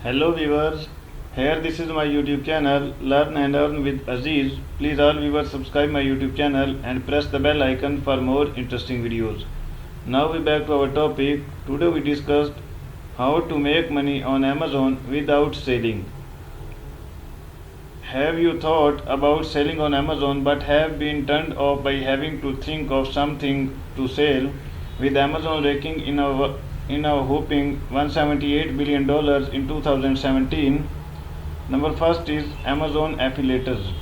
Hello viewers, here this is my YouTube channel Learn and Earn with Aziz. Please all viewers subscribe my YouTube channel and press the bell icon for more interesting videos. Now we back to our topic. Today we discussed how to make money on Amazon without selling. Have you thought about selling on Amazon but have been turned off by having to think of something to sell? With Amazon raking in a whopping $178 billion in 2017. Number first is Amazon affiliates.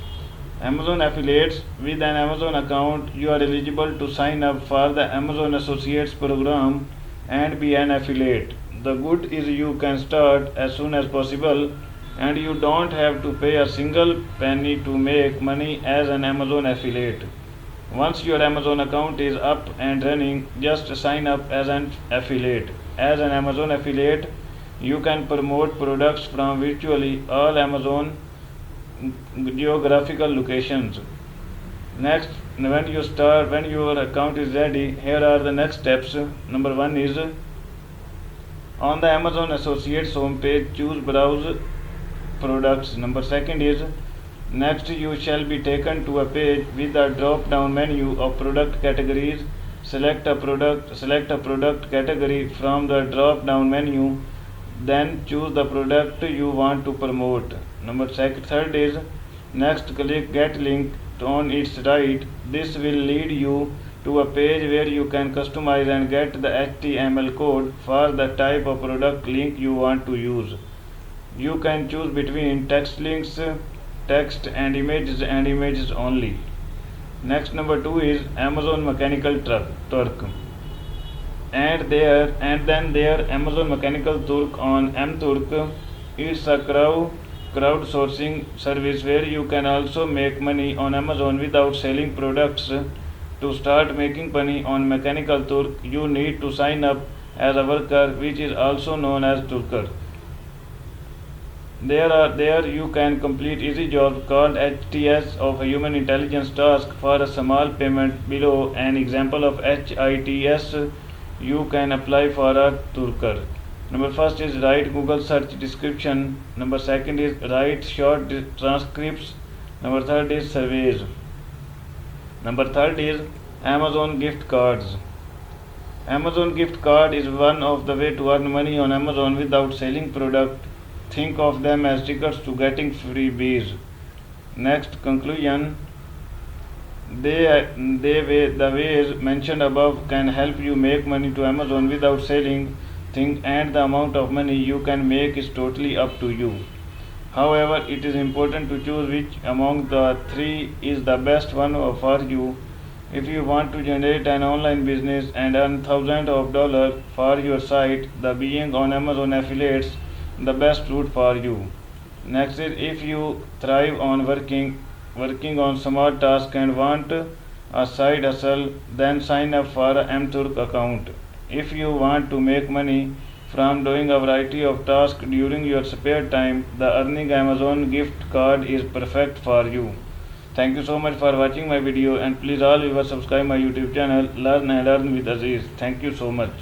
Amazon affiliates. With an Amazon account, you are eligible to sign up for the Amazon Associates program and be an affiliate. The good is you can start as soon as possible and you don't have to pay a single penny to make money as an Amazon affiliate. Once your Amazon account is up and running, just sign up as an affiliate. As an Amazon affiliate, you can promote products from virtually all Amazon geographical locations. Next, when your account is ready, here are the next steps. Number 1 is on the Amazon Associates homepage, choose browse products. Number 2 is next, you shall be taken to a page with a drop-down menu of product categories. Select a product category from the drop-down menu. Then choose the product you want to promote. Third is next, click Get Link on its right. This will lead you to a page where you can customize and get the HTML code for the type of product link you want to use. You can choose between text links, text and images only. Next, number 2 is Amazon Mechanical Turk. And then there Amazon Mechanical Turk on MTurk. It's a crowdsourcing service where you can also make money on Amazon without selling products. To start making money on Mechanical Turk, you need to sign up as a worker, which is also known as Turker. There you can complete easy jobs called HTS of a human intelligence task for a small payment. Below an example of HITS you can apply for a Turker. Number first is write Google search description. Number second is write short transcripts. Number third is surveys. Number third is Amazon gift cards. Amazon gift card is one of the way to earn money on Amazon without selling product. Think of them as tickets to getting freebies. Next, conclusion. The ways mentioned above can help you make money to Amazon without selling things, and the amount of money you can make is totally up to you. However, it is important to choose which among the three is the best one for you. If you want to generate an online business and earn thousands of dollars for your site, the being on Amazon affiliates the best route for you. Next is if you thrive on working on smart tasks and want a side hustle, then sign up for a MTurk account. If you want to make money from doing a variety of tasks during your spare time, the earning Amazon gift card is perfect for you. Thank you so much for watching my video, and please all viewers subscribe my YouTube channel Learn and Earn with Aziz. Thank you so much.